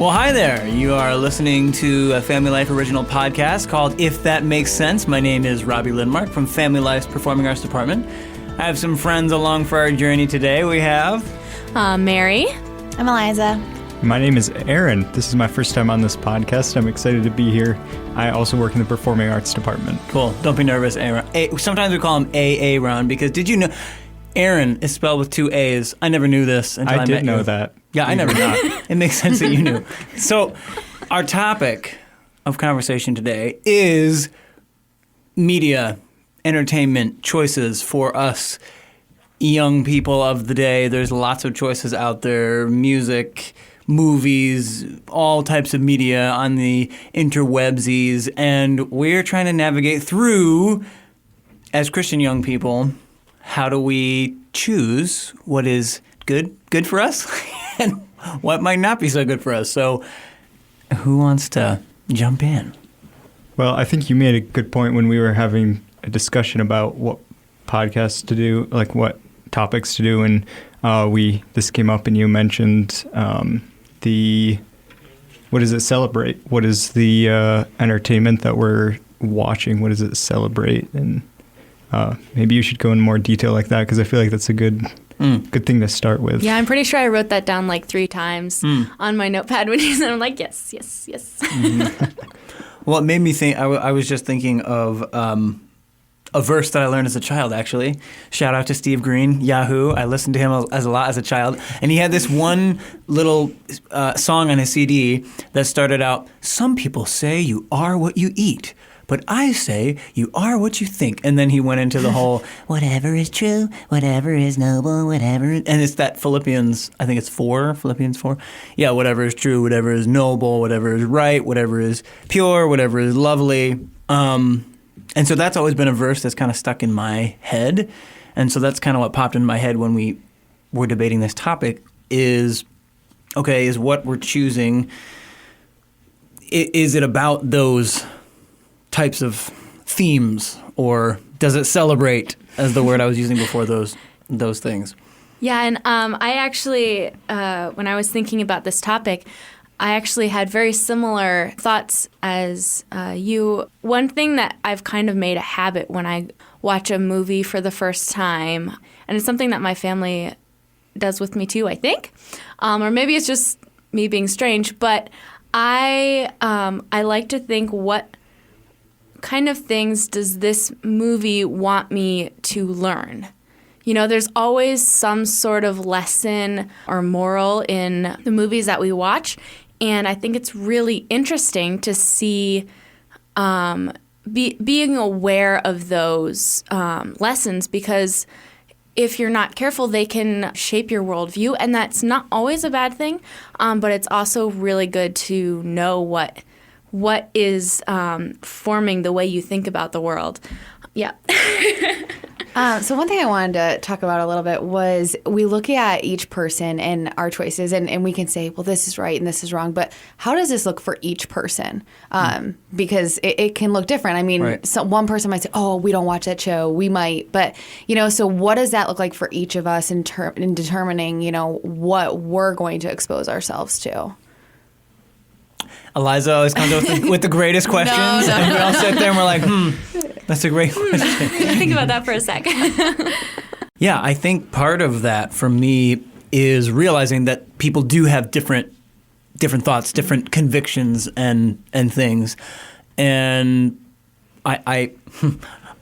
Well, hi there. You are listening to a Family Life original podcast called If That Makes Sense. My name is Robbie Lindmark from Family Life's Performing Arts Department. I have some friends along for our journey today. We have... Mary. I'm Eliza. My name is Aaron. This is my first time on this podcast. I'm excited to be here. I also work in the Performing Arts Department. Cool. Don't be nervous, Aaron. Sometimes we call him Aaron because did you know Aaron is spelled with two A's? I never knew this until I met you. I did know that. Yeah, I never knew. It makes sense that you knew. So our topic of conversation today is media, entertainment choices for us young people of the day. There's lots of choices out there, music, movies, all types of media on the interwebsies, and we're trying to navigate through, as Christian young people, how do we choose what is good for us and what might not be so good for us. So who wants to jump in? Well, I think you made a good point when we were having a discussion about what podcasts to do, like what topics to do, and this came up and you mentioned what does it celebrate? What is the entertainment that we're watching? What does it celebrate? And maybe you should go in more detail like that, because I feel like that's a good thing to start with. Yeah, I'm pretty sure I wrote that down like 3 times on my notepad when you said, I'm like, yes. Mm-hmm. Well, it made me think, I was just thinking of a verse that I learned as a child, actually. Shout out to Steve Green, Yahoo. I listened to him a lot as a child. And he had this one little song on his CD that started out, "Some people say you are what you eat, but I say you are what you think." And then he went into the whole, whatever is true, whatever is noble, whatever. And it's that Philippians 4. Yeah, whatever is true, whatever is noble, whatever is right, whatever is pure, whatever is lovely. And so that's always been a verse that's kind of stuck in my head. And so that's kind of what popped in my head when we were debating this topic is what we're choosing, is it about those types of themes, or does it celebrate, as the word I was using before, those things? Yeah, and I actually, when I was thinking about this topic, I actually had very similar thoughts as you. One thing that I've kind of made a habit when I watch a movie for the first time, and it's something that my family does with me too, I think, or maybe it's just me being strange, but I like to think, what kind of things does this movie want me to learn? You know, there's always some sort of lesson or moral in the movies that we watch. And I think it's really interesting to see being aware of those lessons, because if you're not careful, they can shape your worldview. And that's not always a bad thing, but it's also really good to know what is forming the way you think about the world. Yeah. So one thing I wanted to talk about a little bit was, we look at each person and our choices, and we can say, well, this is right and this is wrong, but how does this look for each person? Because it can look different. I mean, right. One person might say, oh, we don't watch that show. We might. But, so what does that look like for each of us in determining, what we're going to expose ourselves to? Eliza always comes up with the greatest questions, No. And we all sit there and we're like, that's a great question. Think about that for a sec. Yeah, I think part of that for me is realizing that people do have different thoughts, different convictions and things. And I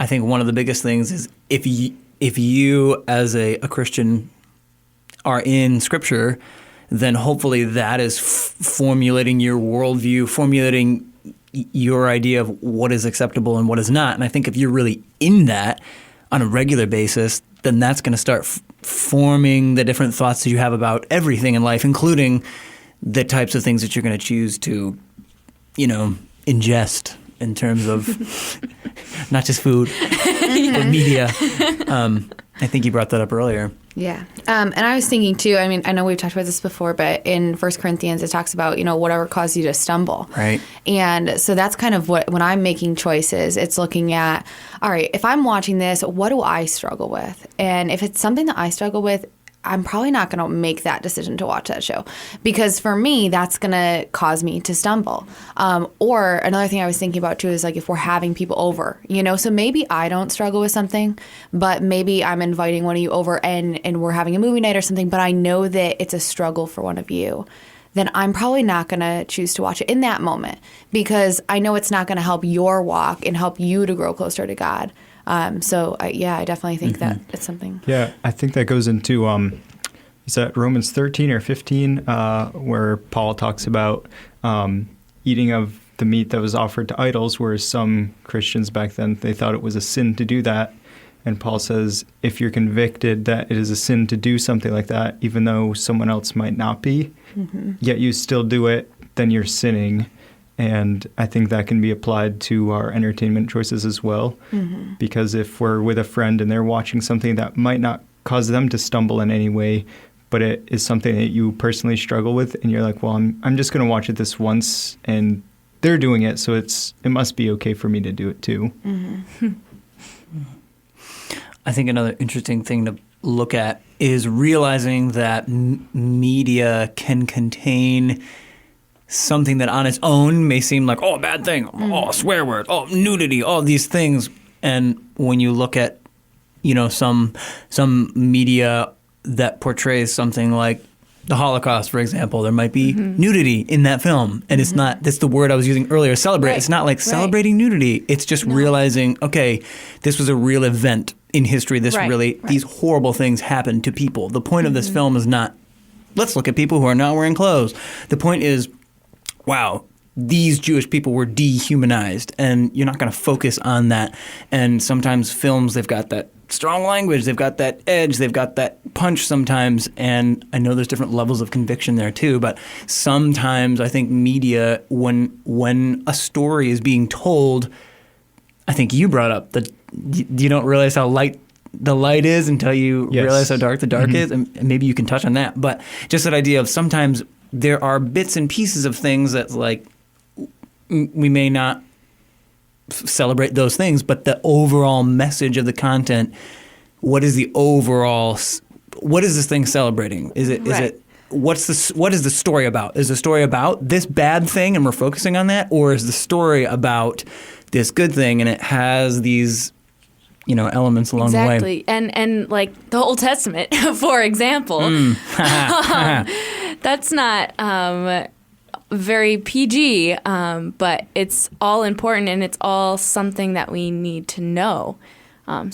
think one of the biggest things is if you as a Christian are in Scripture, then hopefully that is formulating your worldview, formulating your idea of what is acceptable and what is not. And I think if you're really in that on a regular basis, then that's going to start forming the different thoughts that you have about everything in life, including the types of things that you're going to choose to, ingest in terms of not just food, but media. I think you brought that up earlier. Yeah. And I was thinking, too, I mean, I know we've talked about this before, but in 1 Corinthians, it talks about, whatever caused you to stumble. Right. And so that's kind of when I'm making choices, it's looking at, all right, if I'm watching this, what do I struggle with? And if it's something that I struggle with, I'm probably not going to make that decision to watch that show, because for me, that's going to cause me to stumble. Or another thing I was thinking about too is like if we're having people over, so maybe I don't struggle with something, but maybe I'm inviting one of you over and we're having a movie night or something, but I know that it's a struggle for one of you, then I'm probably not going to choose to watch it in that moment, because I know it's not going to help your walk and help you to grow closer to God. I definitely think that it's something. Yeah, I think that goes into, is that Romans 13 or 15, where Paul talks about eating of the meat that was offered to idols, whereas some Christians back then, they thought it was a sin to do that. And Paul says, if you're convicted that it is a sin to do something like that, even though someone else might not be, yet you still do it, then you're sinning. And I think that can be applied to our entertainment choices as well. Because if we're with a friend and they're watching something that might not cause them to stumble in any way, but it is something that you personally struggle with, and you're like, well, I'm just going to watch it this once, and they're doing it, so it must be okay for me to do it too. I think another interesting thing to look at is realizing that media can contain something that on its own may seem like, a bad thing, swear word, nudity, all these things. And when you look at, some media that portrays something like the Holocaust, for example, there might be nudity in that film. And it's not, that's the word I was using earlier, celebrate. It's not like celebrating nudity. It's just realizing, okay, this was a real event in history. These horrible things happened to people. The point of this film is not, let's look at people who are not wearing clothes. The point is, wow, these Jewish people were dehumanized, and you're not going to focus on that. And sometimes films, they've got that strong language, they've got that edge, they've got that punch sometimes, and I know there's different levels of conviction there too, but sometimes I think media, when a story is being told, I think you brought up that you don't realize how light the light is until you realize how dark the dark is, and maybe you can touch on that. But just that idea of sometimes there are bits and pieces of things that like we may not celebrate those things, but the overall message of the content, what is this thing celebrating? Is it what is the story about? Is the story about this bad thing and we're focusing on that, or is the story about this good thing and it has these elements along the way? Exactly. And like the Old Testament, for example, that's not very PG, but it's all important and it's all something that we need to know. Aaron,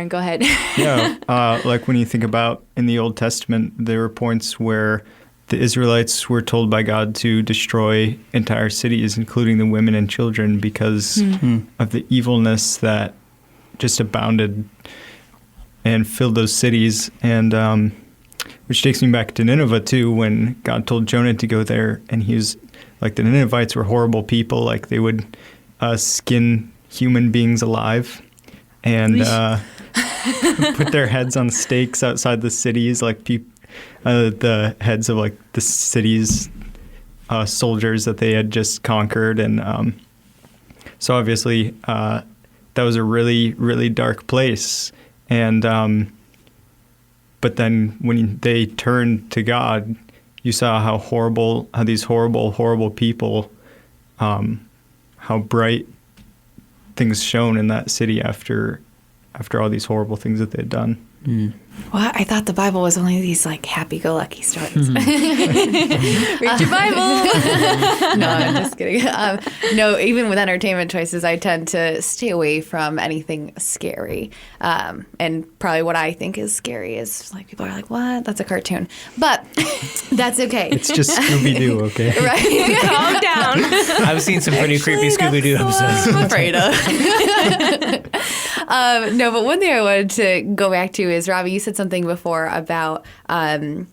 go ahead. Like when you think about in the Old Testament, there were points where the Israelites were told by God to destroy entire cities, including the women and children, because of the evilness that just abounded and filled those cities. And which takes me back to Nineveh, too, when God told Jonah to go there. And he was like, the Ninevites were horrible people. Like, they would skin human beings alive and put their heads on stakes outside the cities, like the heads of like the city's soldiers that they had just conquered. And so obviously that was a really, really dark place. And but then when they turned to God, you saw how these horrible people, how bright things shone in that city after all these horrible things that they'd done. Well, I thought the Bible was only these like happy-go-lucky stories. Read your Bible. No, I'm just kidding. No, even with entertainment choices, I tend to stay away from anything scary. And probably what I think is scary is like people are like, "What? That's a cartoon," but that's okay. It's just Scooby-Doo, okay? Right? Calm down. I've seen some pretty creepy Scooby-Doo episodes. I'm afraid of. No, but one thing I wanted to go back to is, Robbie, you said something before about, the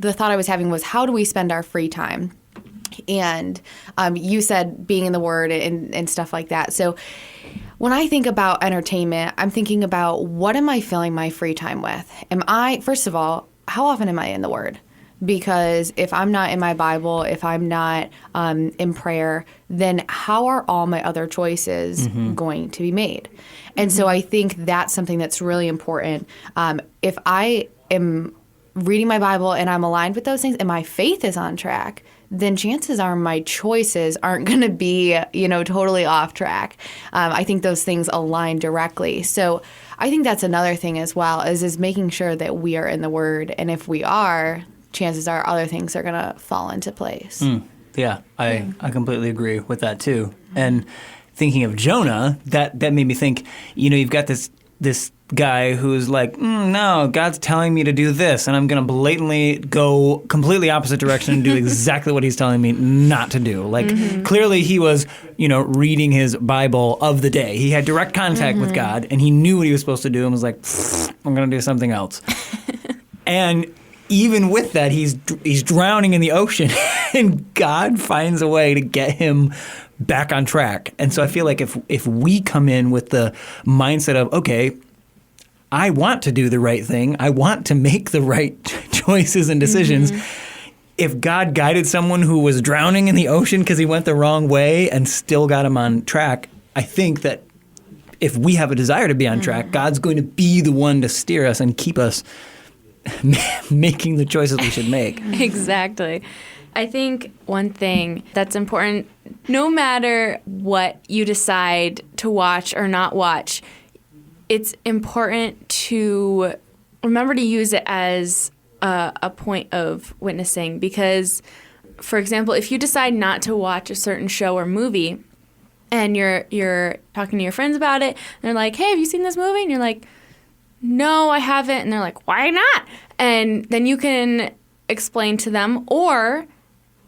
thought I was having was, how do we spend our free time? And you said being in the Word and stuff like that. So when I think about entertainment, I'm thinking about, what am I filling my free time with? First of all, how often am I in the Word? because if I'm not in my Bible, if I'm not in prayer, then how are all my other choices going to be made? And so I think that's something that's really important. If I am reading my Bible and I'm aligned with those things and my faith is on track, then chances are my choices aren't going to be, totally off track. I think those things align directly. So I think that's another thing as well, is making sure that we are in the Word. And if we are, chances are other things are going to fall into place. Yeah, I completely agree with that too. And thinking of Jonah, that made me think, you've got this guy who's like, no, God's telling me to do this, and I'm going to blatantly go completely opposite direction and do exactly what he's telling me not to do. Like, clearly he was, reading his Bible of the day. He had direct contact with God, and he knew what he was supposed to do and was like, I'm going to do something else. And even with that, he's drowning in the ocean, and God finds a way to get him back on track. And so I feel like if we come in with the mindset of, okay, I want to do the right thing, I want to make the right choices and decisions. If God guided someone who was drowning in the ocean because he went the wrong way and still got him on track, I think that if we have a desire to be on track, God's going to be the one to steer us and keep us making the choices we should make. Exactly. I think one thing that's important, no matter what you decide to watch or not watch, it's important to remember to use it as a point of witnessing. Because, for example, if you decide not to watch a certain show or movie and you're talking to your friends about it, and they're like, hey, have you seen this movie? And you're like, no, I haven't. And they're like, why not? And then you can explain to them. Or,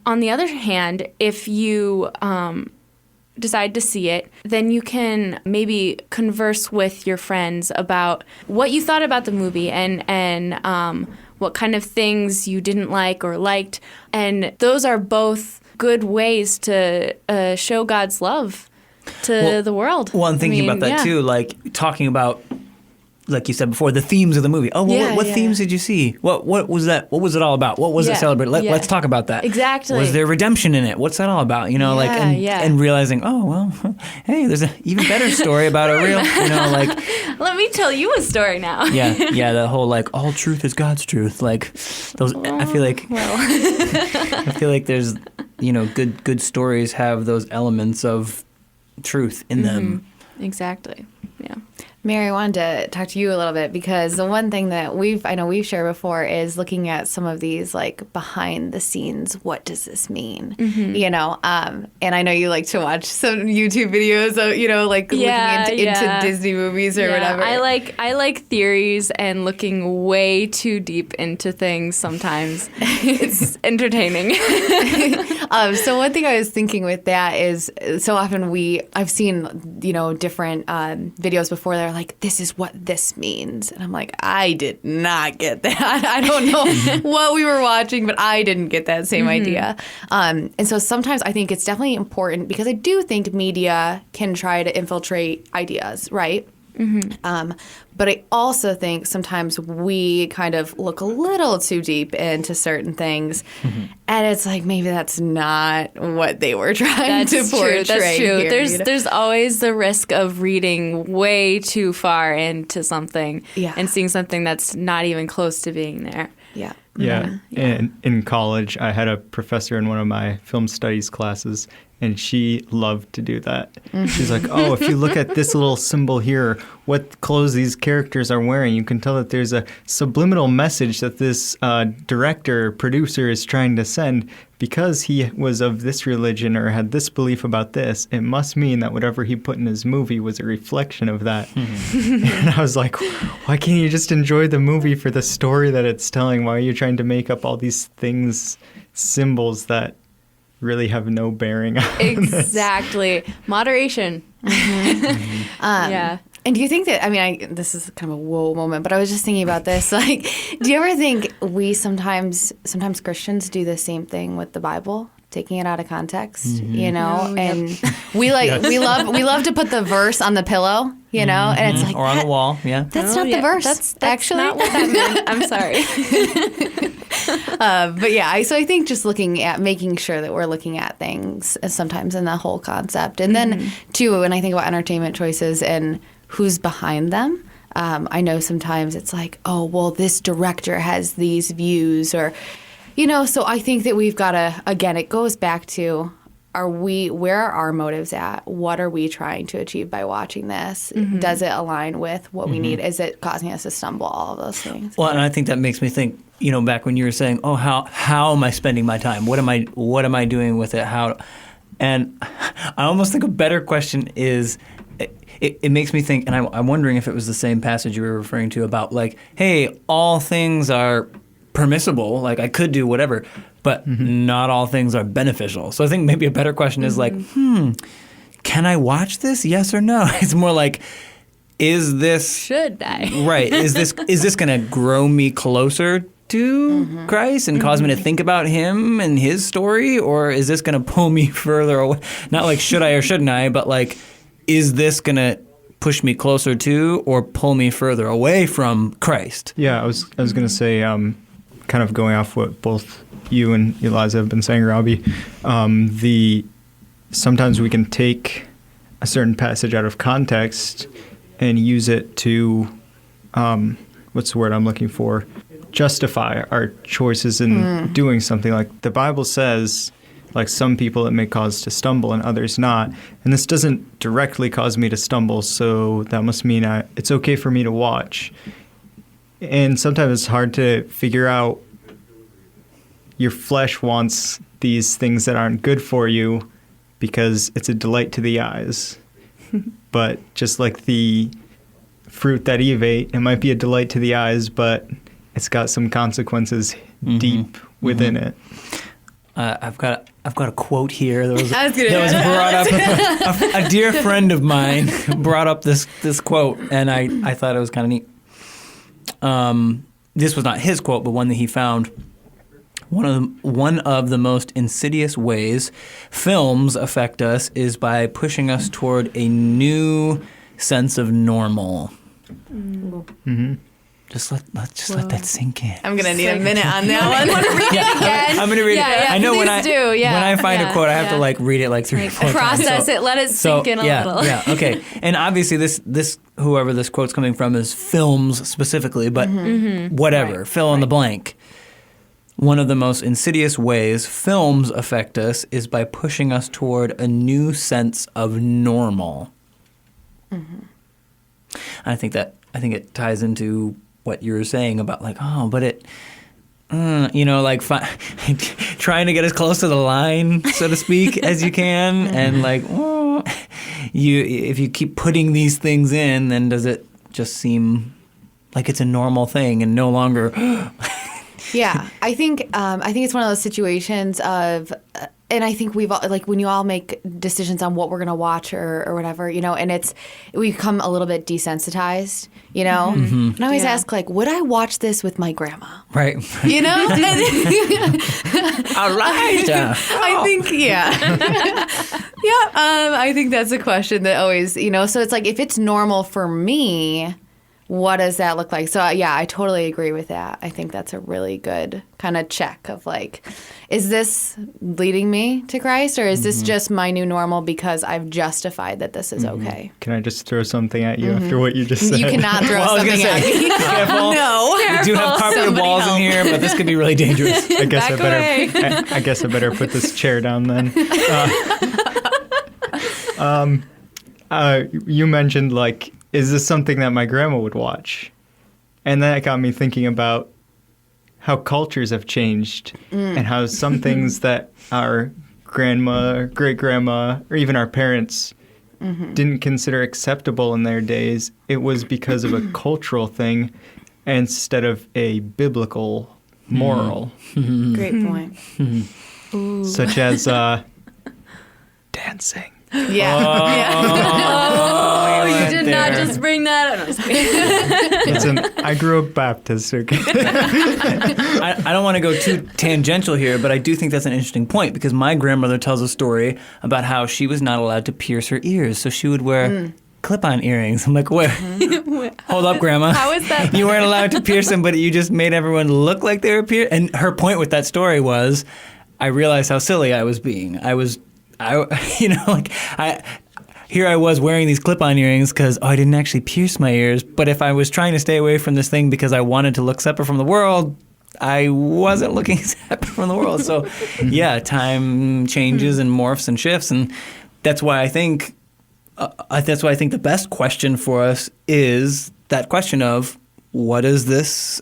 on the other hand, if you decide to see it, then you can maybe converse with your friends about what you thought about the movie and what kind of things you didn't like or liked. And those are both good ways to show God's love to the world. Well, I'm thinking about that too, like talking about, like you said before, the themes of the movie. Oh, well, what themes did you see? What was that? What was it all about? What was it celebrated? Let's talk about that. Exactly. Was there redemption in it? What's that all about? And realizing, oh, well, hey, there's an even better story about a real, Let me tell you a story now. The whole, like, all truth is God's truth. Like, those, I feel like, I feel like there's, good stories have those elements of truth in them. Exactly. Yeah. Mary, I wanted to talk to you a little bit because the one thing that I know we've shared before is looking at some of these like behind the scenes. What does this mean? And I know you like to watch some YouTube videos of looking into Disney movies or whatever. I like theories and looking way too deep into things. Sometimes it's entertaining. So one thing I was thinking with that is so often I've seen different videos before that are like, this is what this means. And I'm like, I did not get that. I don't know what we were watching, but I didn't get that same idea. And so sometimes I think it's definitely important because I do think media can try to infiltrate ideas, right? But I also think sometimes we kind of look a little too deep into certain things, and it's like maybe that's not what they were trying to portray. That's true. Here, there's always the risk of reading way too far into something and seeing something that's not even close to being there. Yeah. Yeah. And in college, I had a professor in one of my film studies classes, and she loved to do that. She's like, oh, if you look at this little symbol here, what clothes these characters are wearing, you can tell that there's a subliminal message that this director, producer is trying to send. Because he was of this religion or had this belief about this, it must mean that whatever he put in his movie was a reflection of that. And I was like, why can't you just enjoy the movie for the story that it's telling? Why are you trying to make up all these things, symbols that really have no bearing on Exactly. Moderation. Yeah. And do you think that, this is kind of a whoa moment, but I was just thinking about this. Like, do you ever think we sometimes Christians do the same thing with the Bible, taking it out of context, and we love to put the verse on the pillow, and it's like, or on the wall, That's not the verse. That's actually not what that meant. I'm sorry. But yeah, so I think just making sure that we're looking at things sometimes in the whole concept. And then, too, when I think about entertainment choices and who's behind them, I know sometimes it's like, oh, well, this director has these views or, so I think that we've got to, again, it goes back to, where are our motives at? What are we trying to achieve by watching this? Does it align with what we need? Is it causing us to stumble? All of those things. Well, and I think that makes me think, back when you were saying, oh, how am I spending my time? What am I doing with it? And I almost think a better question is, it makes me think, and I'm wondering if it was the same passage you were referring to about like, hey, all things are permissible, like I could do whatever, but not all things are beneficial. So I think maybe a better question is like, can I watch this? Yes or no? It's more like, is this Should I? right? Is this going to grow me closer to Christ and cause me to think about him and his story, or is this going to pull me further away? Not like should I or shouldn't I, but like, is this going to push me closer to or pull me further away from Christ? Yeah, I was going to say, kind of going off what both you and Eliza have been saying, Robbie, sometimes we can take a certain passage out of context and use it to, what's the word I'm looking for? Justify our choices in doing something. Like the Bible says, like some people it may cause to stumble and others not. And this doesn't directly cause me to stumble, so that must mean it's okay for me to watch. And sometimes it's hard to figure out, your flesh wants these things that aren't good for you because it's a delight to the eyes. But just like the fruit that Eve ate, it might be a delight to the eyes, but it's got some consequences deep within it. I've got a quote here that was brought up. A dear friend of mine brought up this quote, and I thought it was kind of neat. This was not his quote, but one that he found. One of the most insidious ways films affect us is by pushing us toward a new sense of normal. Just let that sink in. I'm gonna need a minute on that one. I'm gonna read it. I know when I find a quote, I have to like read it like 3 or 4 times. Process it, let it sink in a little. Yeah, okay. And obviously this whoever this quote's coming from is films specifically, but whatever, fill in the blank. One of the most insidious ways films affect us is by pushing us toward a new sense of normal. I think it ties into what you were saying about like, oh, but it, like trying to get as close to the line, so to speak, as you can, and like, if you keep putting these things in, then does it just seem like it's a normal thing and no longer? Yeah, I think it's one of those situations of, and I think we've all, like when you all make decisions on what we're gonna watch or whatever, and we become a little bit desensitized, And I always ask like, would I watch this with my grandma? Right. All right. I think I think that's a question that always, So it's like if it's normal for me. What does that look like? So, I totally agree with that. I think that's a really good kind of check of like, is this leading me to Christ or is this just my new normal because I've justified that this is okay? Can I just throw something at you after what you just said? You cannot throw something at me. Careful. No. We do have carpeted walls in here, but this could be really dangerous. I guess I better put this chair down then. You mentioned like, is this something that my grandma would watch? And that got me thinking about how cultures have changed and how some things that our grandma, great-grandma, or even our parents didn't consider acceptable in their days, it was because of a cultural thing instead of a biblical moral. Great point. Such as dancing. You did not just bring that up. Listen, I grew up Baptist, okay? I don't want to go too tangential here, but I do think that's an interesting point because my grandmother tells a story about how she was not allowed to pierce her ears, so she would wear clip-on earrings. I'm like, wait, hold up, Grandma. How is that? You weren't allowed to pierce them, but you just made everyone look like they were pierced. And her point with that story was, I realized how silly I was being. Here I was wearing these clip-on earrings because I didn't actually pierce my ears. But if I was trying to stay away from this thing because I wanted to look separate from the world, I wasn't looking separate from the world. So, yeah, time changes and morphs and shifts, and that's why I think the best question for us is that question of, what is this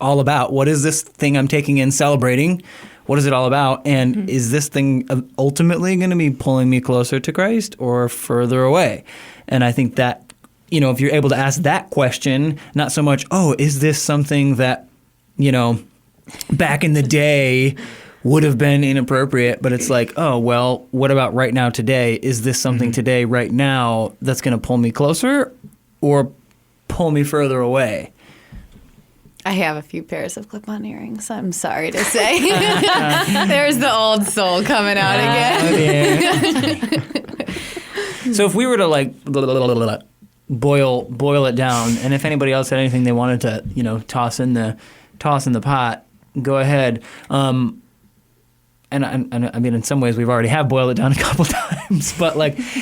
all about? What is this thing I'm taking in, celebrating? What is it all about? And is this thing ultimately going to be pulling me closer to Christ or further away? And I think that, if you're able to ask that question, not so much, is this something that, back in the day would have been inappropriate, but it's like, what about right now today? Is this something today, right now, that's going to pull me closer or pull me further away? I have a few pairs of clip-on earrings, I'm sorry to say. There's the old soul coming out again. So if we were to boil it down, and if anybody else had anything they wanted to, toss in the pot, go ahead. And I mean, in some ways, we've already have boiled it down a couple times. But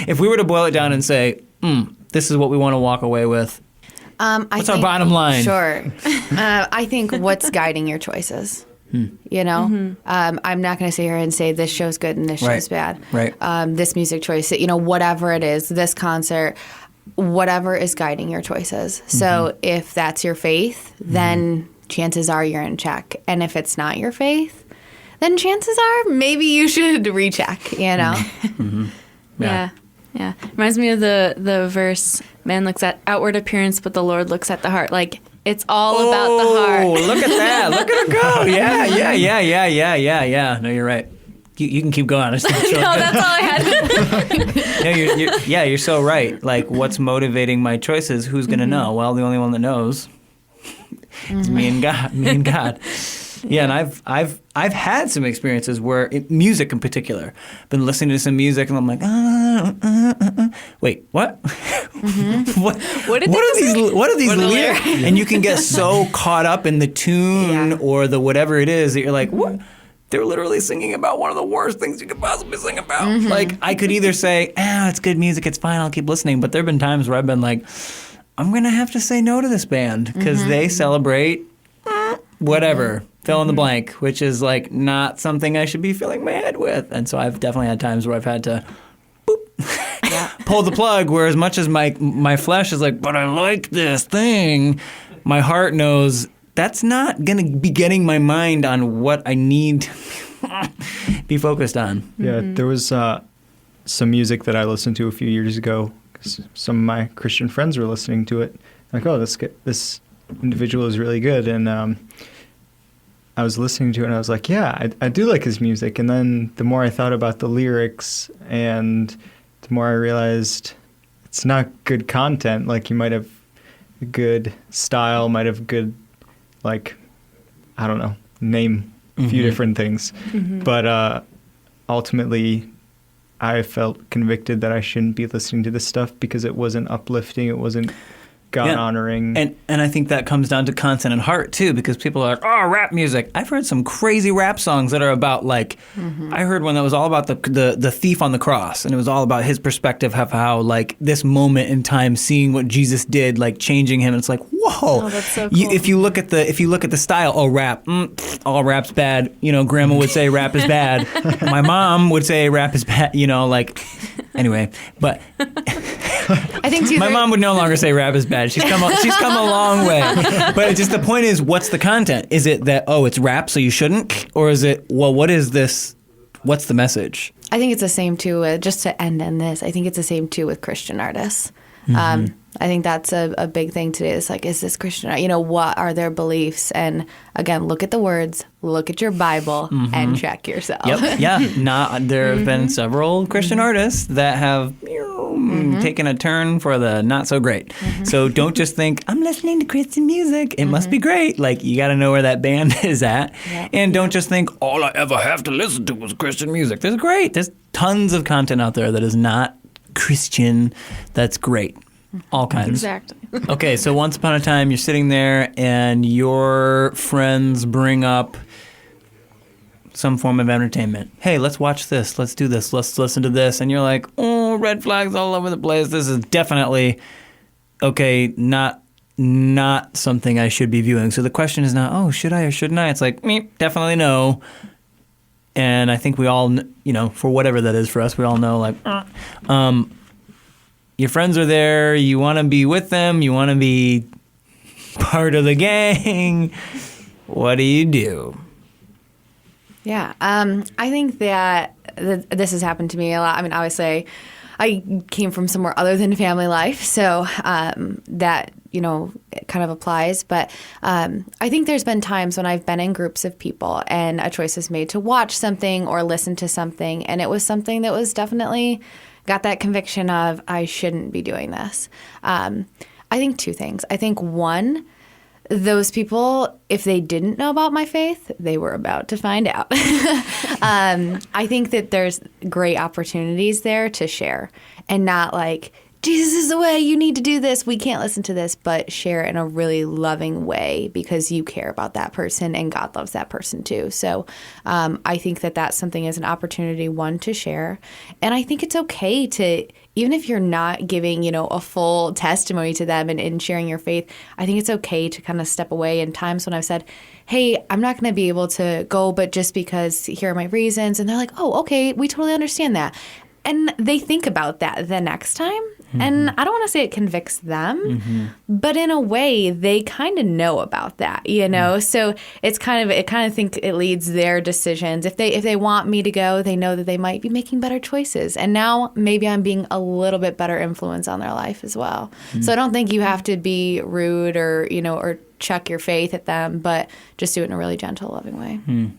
if we were to boil it down and say, this is what we want to walk away with, what's our bottom line? Sure. I think what's guiding your choices. I'm not going to sit here and say this show's good and this show's bad. Right. This music choice, whatever it is, this concert, whatever is guiding your choices. So if that's your faith, then chances are you're in check. And if it's not your faith, then chances are maybe you should recheck, Yeah. Reminds me of the verse, man looks at outward appearance, but the Lord looks at the heart. It's all about the heart. Oh, look at that. Look at her go. Yeah. No, you're right. You can keep going. No, that's all I had. No, you're so right. What's motivating my choices? Who's going to know? Well, the only one that knows is me and God. Yeah, and I've had some experiences where music in particular, been listening to some music and I'm like, wait, what? What are these lyrics? And you can get so caught up in the tune or the whatever it is that you're like, what? They're literally singing about one of the worst things you could possibly sing about. I could either say, it's good music, it's fine, I'll keep listening. But there have been times where I've been like, I'm going to have to say no to this band because they celebrate whatever. Fill in the blank, which is not something I should be filling my head with. And so I've definitely had times where I've had to pull the plug, where as much as my flesh is but I like this thing, my heart knows that's not going to be getting my mind on what I need to be focused on. Yeah, there was some music that I listened to a few years ago. Some of my Christian friends were listening to it. This individual is really good. And I was listening to it and I was like, I do like his music. And then the more I thought about the lyrics and the more I realized it's not good content. You might have good style, might have good, I don't know, name a few different things. But ultimately, I felt convicted that I shouldn't be listening to this stuff because it wasn't uplifting, it wasn't God-honoring. And I think that comes down to content and heart, too, because people are like, rap music. I've heard some crazy rap songs that are about, I heard one that was all about the thief on the cross, and it was all about his perspective of how, this moment in time, seeing what Jesus did, changing him, and it's like, whoa. Oh, that's so cool. If you look at the style, rap, all rap's bad. Grandma would say rap is bad. My mom would say rap is bad, anyway, but... I think my mom would no longer say rap is bad. She's come a long way. But just the point is, what's the content? Is it that, it's rap, so you shouldn't? Or is it, what is this? What's the message? I think it's the same too, just to end on this, I think it's the same too with Christian artists. I think that's a big thing today. It's is this Christian? What are their beliefs? And again, look at the words, look at your Bible, and check yourself. Yep. Yeah. There have been several Christian artists that have taken a turn for the not so great. So don't just think, I'm listening to Christian music, it must be great. You got to know where that band is at. Yep. And don't just think, all I ever have to listen to is Christian music. There's tons of content out there that is not Christian, that's great. All kinds. Exactly. Okay, so once upon a time, you're sitting there and your friends bring up some form of entertainment. Hey, let's watch this. Let's do this. Let's listen to this. And you're like, oh, red flags all over the place. This is definitely, okay, not something I should be viewing. So the question is not, oh, should I or shouldn't I? It's like, definitely no. And I think we all, for whatever that is for us, we all know, like, your friends are there. You want to be with them. You want to be part of the gang. What do you do? Yeah, I think that this has happened to me a lot. I mean, obviously, I came from somewhere other than family life, so that, it kind of applies. But I think there's been times when I've been in groups of people and a choice was made to watch something or listen to something, and it was something that was definitely got that conviction of, I shouldn't be doing this. I think two things. I think one, those people, if they didn't know about my faith, they were about to find out. I think that there's great opportunities there to share and not like, Jesus is the way, you need to do this, we can't listen to this, but share in a really loving way because you care about that person and God loves that person too. So I think that that's something as an opportunity, one, to share. And I think it's okay to, even if you're not giving, a full testimony to them and sharing your faith, I think it's okay to kind of step away. In times when I've said, hey, I'm not going to be able to go, but just because here are my reasons. And they're like, oh, okay, we totally understand that. And they think about that the next time. Mm-hmm. And I don't want to say it convicts them, but in a way, they kind of know about that, So it's think it leads their decisions. If they want me to go, they know that they might be making better choices. And now maybe I'm being a little bit better influence on their life as well. So I don't think you have to be rude or, or chuck your faith at them, but just do it in a really gentle, loving way.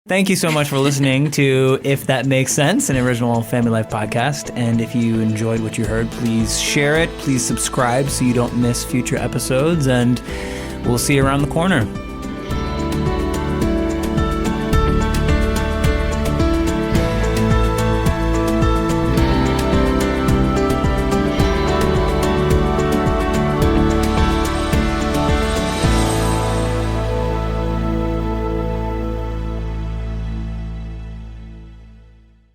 Thank you so much for listening to If That Makes Sense, an original Family Life podcast. And if you enjoyed what you heard, please share it. Please subscribe so you don't miss future episodes. And we'll see you around the corner.